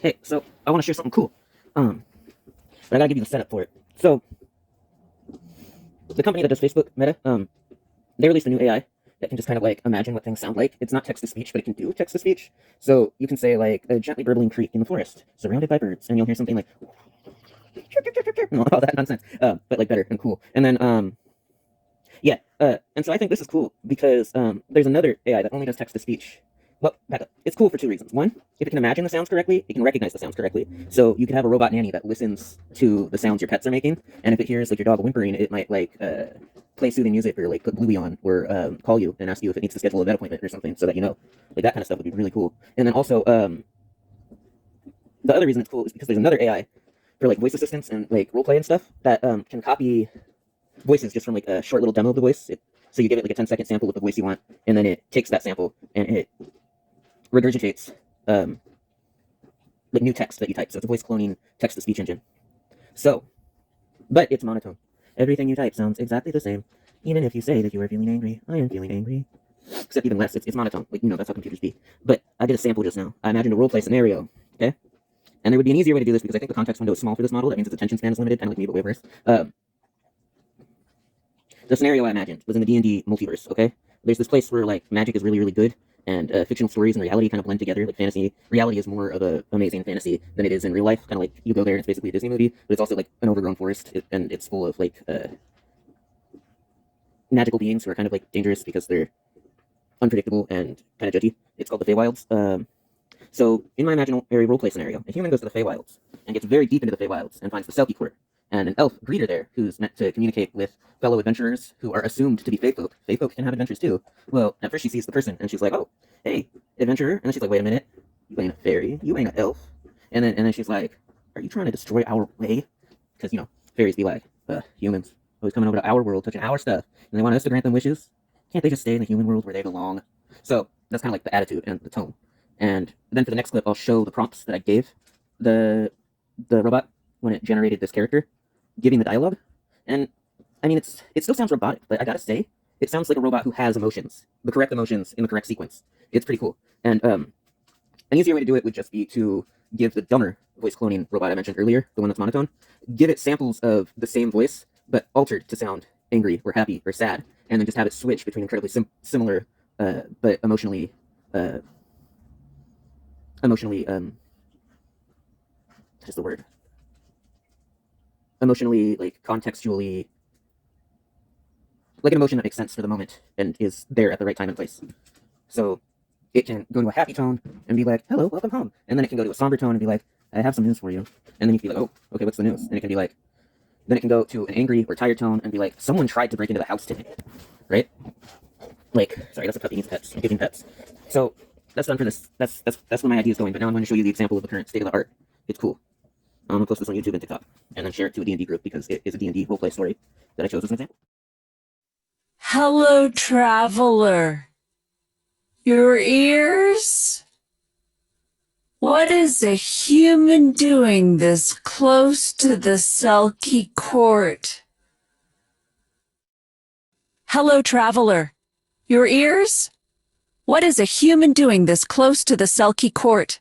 Hey, so I want to share something cool. But I gotta give you the setup for it. So the company that does Facebook, Meta, they released a new AI that can just kind of like imagine what things sound like. It's not text to speech, but it can do text to speech. So you can say like a gently burbling creek in the forest, surrounded by birds, and you'll hear something like all that nonsense. But like better and cool. And then yeah, and so I think this is cool because there's another AI that only does text to speech. Well, back up. It's cool for two reasons. One, if it can imagine the sounds correctly, it can recognize the sounds correctly. So you could have a robot nanny that listens to the sounds your pets are making, and if it hears like your dog whimpering, it might like play soothing music or like put Bluey on or call you and ask you if it needs to schedule a vet appointment or something, so that you know. Like that kind of stuff would be really cool. And then also, the other reason it's cool is because there's another AI for like voice assistants and like role play and stuff that can copy voices just from like a short little demo of the voice. So you give it like a 10-second sample of the voice you want, and then it takes that sample and it regurgitates like new text that you type. So it's a voice cloning text to speech engine. So, but it's monotone. Everything you type sounds exactly the same. Even if you say that you are feeling angry, I am feeling angry. Except even less. It's monotone. Like, you know, that's how computers be. But I did a sample just now. I imagined a role play scenario. Okay? And there would be an easier way to do this because I think the context window is small for this model. That means its attention span is limited, kind of like me, but way worse. The scenario I imagined was in the D&D multiverse, okay? There's this place where, like, magic is really, really good, and fictional stories and reality kind of blend together. Like, fantasy, reality is more of a amazing fantasy than it is in real life. Kind of like, you go there, and it's basically a Disney movie, but it's also, like, an overgrown forest, and it's full of, like, magical beings who are kind of, like, dangerous because they're unpredictable and kind of judgy. It's called the Feywilds. So, in my imaginary roleplay scenario, a human goes to the Feywilds and gets very deep into the Feywilds and finds the Selky court and an elf greeter there who's meant to communicate with fellow adventurers who are assumed to be Fey folk. Fey folk can have adventures too. Well, at first she sees the person and she's like, "Oh, hey, adventurer," and then she's like, "Wait a minute, you ain't a fairy, you ain't an elf," and then she's like, "Are you trying to destroy our way?" Because you know, fairies be like, humans always coming over to our world, touching our stuff, and they want us to grant them wishes. Can't they just stay in the human world where they belong? So that's kind of like the attitude and the tone. And then for the next clip, I'll show the prompts that I gave the robot when it generated this character, giving the dialogue. And I mean, it still sounds robotic, but I gotta say, it sounds like a robot who has emotions, the correct emotions in the correct sequence. It's pretty cool. And an easier way to do it would just be to give the dumber voice cloning robot I mentioned earlier, the one that's monotone, give it samples of the same voice, but altered to sound angry or happy or sad, and then just have it switch between incredibly similar, but emotionally, what is the word? Emotionally, like, contextually, like an emotion that makes sense for the moment and is there at the right time and place. So it can go to a happy tone and be like, "Hello, welcome home." And then it can go to a somber tone and be like, "I have some news for you." And then you can be like, "Oh, okay, what's the news?" And it can be like, then it can go to an angry or tired tone and be like, "Someone tried to break into the house today." Right? Like, sorry, that's a puppy, needs pets. I'm giving pets. So that's done for this. That's where my idea is going. But now I'm going to show you the example of the current state of the art. It's cool. I'm going to post this on YouTube and TikTok, and then share it to a D&D group because it is a D&D roleplay story that I chose as an example. Hello, traveler. Your ears? What is a human doing this close to the Selky court? Hello, traveler. Your ears? What is a human doing this close to the Selky court?